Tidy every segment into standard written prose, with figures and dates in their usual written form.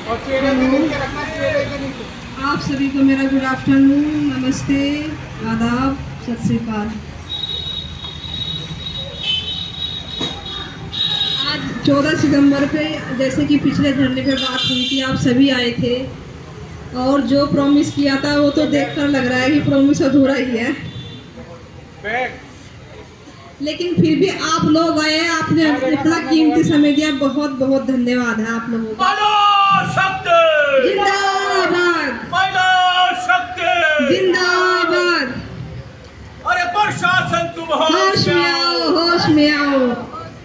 आप सभी को मेरा गुड आफ्टरनून, नमस्ते, आदाब, सत श्री अकाल। आज 14 सितंबर पे जैसे कि पिछले धरने पे बात हुई थी, आप सभी आए थे और जो प्रॉमिस किया था वो तो देखकर लग रहा है कि प्रॉमिस अधूरा ही है, लेकिन फिर भी आप लोग आए, आपने इतना कीमती समय दिया, बहुत बहुत धन्यवाद है आप लोगों का। जिंदाबाद, जिंदाबाद। अरे प्रशासन तुम होश में आओ, होश में आओ,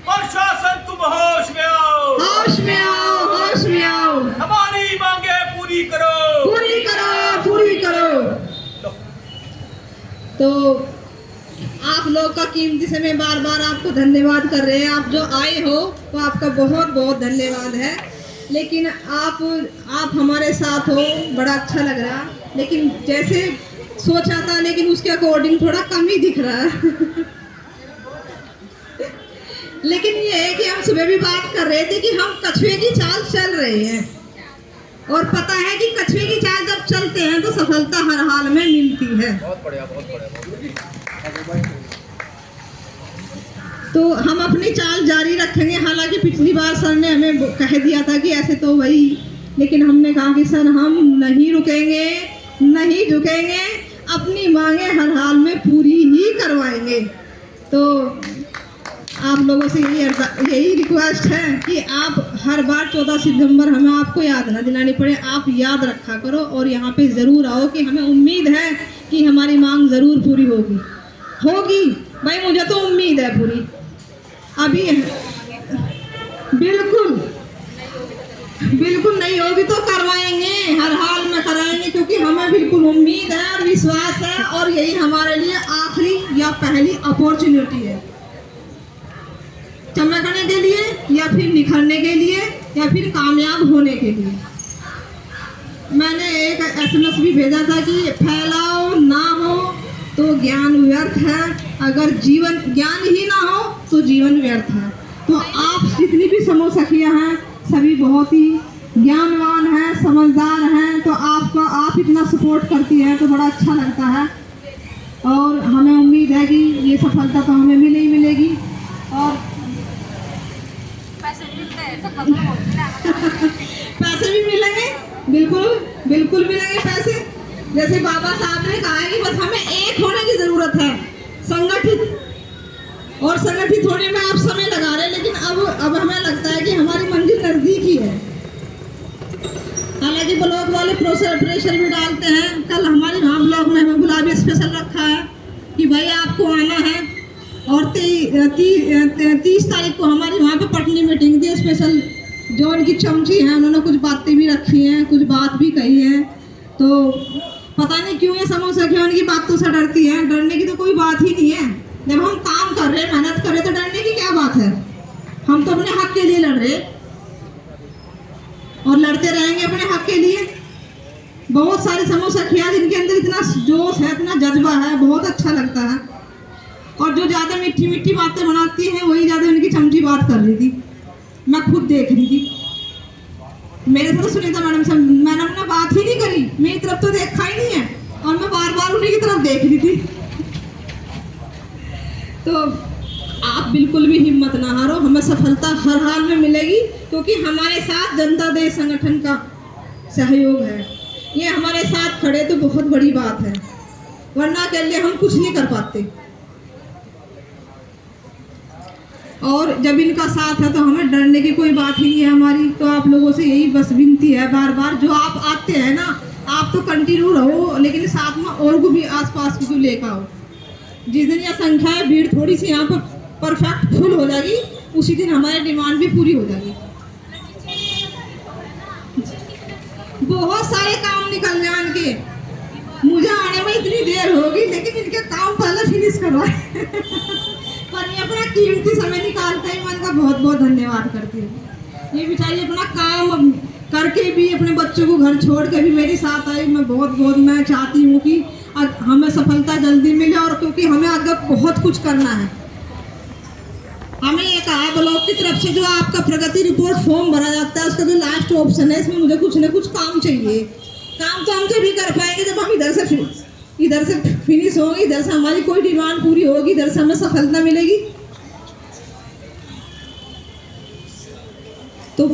प्रशासन तुम होश में आओ, होश में आओ, होश में आओ। हमारी मांगे पूरी करो, पूरी करो, पूरी करो। तो आप लोग का कीमती समय, बार बार आपको धन्यवाद कर रहे हैं। आप जो आए हो तो आपका बहुत बहुत धन्यवाद है। लेकिन आप हमारे साथ हो, बड़ा अच्छा लग रहा, लेकिन जैसे सोचा था लेकिन उसके अकॉर्डिंग थोड़ा कम ही दिख रहा है। लेकिन ये है कि हम सुबह भी बात कर रहे थे कि हम कछुए की चाल चल रहे हैं और पता है कि कछुए की चाल जब चलते हैं तो सफलता हर हाल में मिलती है। बहुत बढ़िया, बहुत बढ़िया। तो हम अपनी चाल जारी रखेंगे। हालांकि पिछली बार सर ने हमें कह दिया था कि ऐसे तो वही, लेकिन हमने कहा कि सर हम नहीं रुकेंगे, नहीं झुकेंगे, अपनी मांगे हर हाल में पूरी ही करवाएंगे। तो आप लोगों से यही रिक्वेस्ट है कि आप हर बार 14 सितंबर हमें आपको याद ना दिलानी पड़े, आप याद रखा करो और यहाँ पे ज़रूर आओ कि हमें उम्मीद है कि हमारी मांग ज़रूर पूरी होगी। होगी भाई, मुझे तो उम्मीद है पूरी। अभी बिल्कुल बिल्कुल नहीं होगी तो करवाएंगे, हर हाल में कराएंगे, क्योंकि हमें बिल्कुल उम्मीद है और विश्वास है और यही हमारे लिए आखिरी या पहली अपॉर्चुनिटी है, चमकने के लिए या फिर निखरने के लिए या फिर कामयाब होने के लिए। मैंने एक SMS भी भेजा था कि फैलाओ ना हो तो ज्ञान व्यर्थ है, अगर जीवन ज्ञान ही ना हो तो जीवन व्यर्थ है। तो आप जितनी भी समूह सखियाँ हैं सभी बहुत ही ज्ञानवान हैं, समझदार हैं, तो आप इतना सपोर्ट करती हैं तो बड़ा अच्छा लगता है और हमें उम्मीद है कि ये सफलता तो हमें मिले ही मिलेगी। और पैसे भी मिलेंगे, बिल्कुल बिल्कुल मिलेंगे पैसे। जैसे बाबा साहब ने कहा है कि बस हमें एक होने की जरूरत है, संगठित, और संगठित होने में आप समय लगा रहे हैं, लेकिन अब हमें लगता है कि हमारी मंजिल नजदीक ही है। हालांकि ब्लॉक वाले प्रेशर भी डालते हैं। कल हमारे यहाँ ब्लॉक में हमें गुलाबी स्पेशल रखा है कि भाई आपको आना है, और 30 तारीख को हमारी वहाँ पे पटनी मीटिंग थी स्पेशल। जो उनकी चमची हैं उन्होंने कुछ बातें भी रखी हैं, कुछ बात भी कही है, तो पता नहीं क्यों ये समोसा क्यों उनकी बातों से डरती है। डरने की तो कोई बात ही नहीं है, जब हम काम कर रहे हैं, मेहनत कर रहे तो डरने की क्या बात है। हम तो अपने हक के लिए लड़ रहे और लड़ते रहेंगे अपने हक के लिए। बहुत सारे समोसा खिया जिनके अंदर इतना जोश है, इतना जज्बा है, बहुत अच्छा लगता है। और जो ज़्यादा मीठी मीठी बातें बनाती हैं वही ज़्यादा उनकी चमची बात कर रही थी, मैं खुद देख रही थी। मेरे से तो सुनीता मैडम से मैडम ने बात ही नहीं करी, मेरी तरफ तो देखा ही नहीं है और मैं बार बार उन्हीं की तरफ देख रही थी। तो आप बिल्कुल भी हिम्मत ना हारो, हमें सफलता हर हाल में मिलेगी, क्योंकि हमारे साथ जनता दल संगठन का सहयोग है। ये हमारे साथ खड़े तो बहुत बड़ी बात है, वरना के लिए हम कुछ नहीं कर पाते। और जब इनका साथ है तो हमें डरने की कोई बात ही नहीं है हमारी। तो आप लोगों से यही बस विनती है, बार बार जो आप आते हैं ना, आप तो कंटिन्यू रहो, लेकिन साथ में और को भी आसपास को लेकर आओ। जिस दिन यह संख्या है, भीड़ थोड़ी सी यहाँ पर परफेक्ट फुल हो जाएगी, उसी दिन हमारी डिमांड भी पूरी हो जाएगी। बहुत सारे काम निकल जाए इनके, मुझे आने में इतनी देर होगी, लेकिन इनके काम पहले फिनिश करवाए। पर ये अपना कीमती समय निकालते हैं, मैं इनका बहुत बहुत धन्यवाद करती हूँ। ये बेचारी अपना काम करके भी, अपने बच्चों को घर छोड़ के भी मेरे साथ आई। मैं चाहती हूँ कि हमें सफलता जल्दी मिले, और क्योंकि हमें आगे बहुत कुछ करना है। हमें एक कहा ब्लॉक की तरफ से जो आपका प्रगति रिपोर्ट फॉर्म भरा जाता है उसका जो लास्ट ऑप्शन है, इसमें मुझे कुछ ना कुछ काम चाहिए। काम तो हम तभी कर पाएंगे जब हम इधर से फिनिश होंगे, इधर से हमारी कोई डिमांड पूरी होगी, इधर से हमें सफलता मिलेगी। तो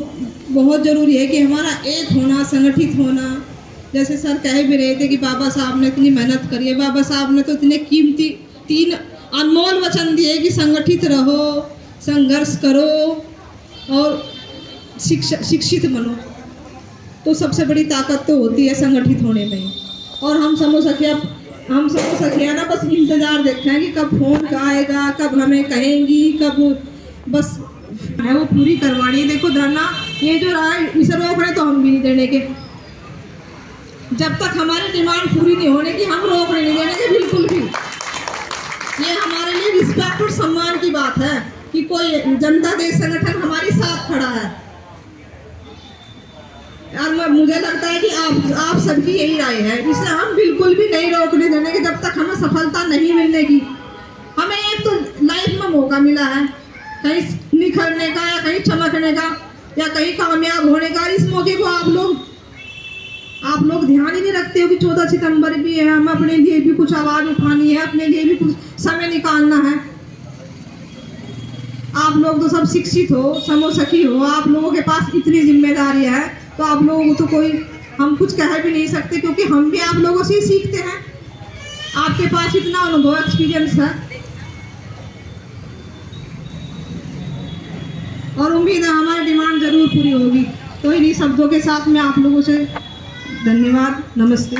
बहुत ज़रूरी है कि हमारा एक होना, संगठित होना। जैसे सर कह भी रहे थे कि बाबा साहब ने इतनी मेहनत करी है, बाबा साहब ने तो इतने कीमती 3 अनमोल वचन दिए कि संगठित रहो, संघर्ष करो और शिक्षित बनो। तो सबसे बड़ी ताकत तो होती है संगठित होने में। और हम समूह सखिया ना बस इंतज़ार देखते हैं कि कब फोन आएगा, कब हमें कहेंगी, कब बस है वो पूरी करवानी है। देखो धरना ये जो रहा है इसे रोक रहे तो हम भी नहीं देने के, जब तक हमारी डिमांड पूरी नहीं होने की हम रोक नहीं देने के बिल्कुल भी। ये हमारे लिए रिस्पेक्ट और सम्मान की बात है कि कोई जनता देश संगठन हमारे साथ खड़ा है। और मुझे लगता है कि आप सबकी यही राय है, इसे हम बिल्कुल भी नहीं रोकने देने के जब तक हमें सफलता नहीं मिलने की। हमें एक तो लाइफ में मौका मिला है कहीं निखरने का या कहीं चमकने का या कहीं कामयाब होने का। इस मौके को आप लोग ध्यान ही नहीं रखते हो कि 14 सितंबर भी है, हम अपने लिए भी कुछ आवाज़ उठानी है, अपने लिए भी कुछ समय निकालना है। आप लोग तो सब शिक्षित हो, समूह सखी हो, आप लोगों के पास इतनी जिम्मेदारी है, तो आप लोगों को तो कोई हम कुछ कह भी नहीं सकते, क्योंकि हम भी आप लोगों से ही सीखते हैं। आपके पास इतना अनुभव, एक्सपीरियंस है और उम्मीद है हमारी डिमांड जरूर पूरी होगी। तो इन्हीं शब्दों के साथ मैं आप लोगों से धन्यवाद, नमस्ते।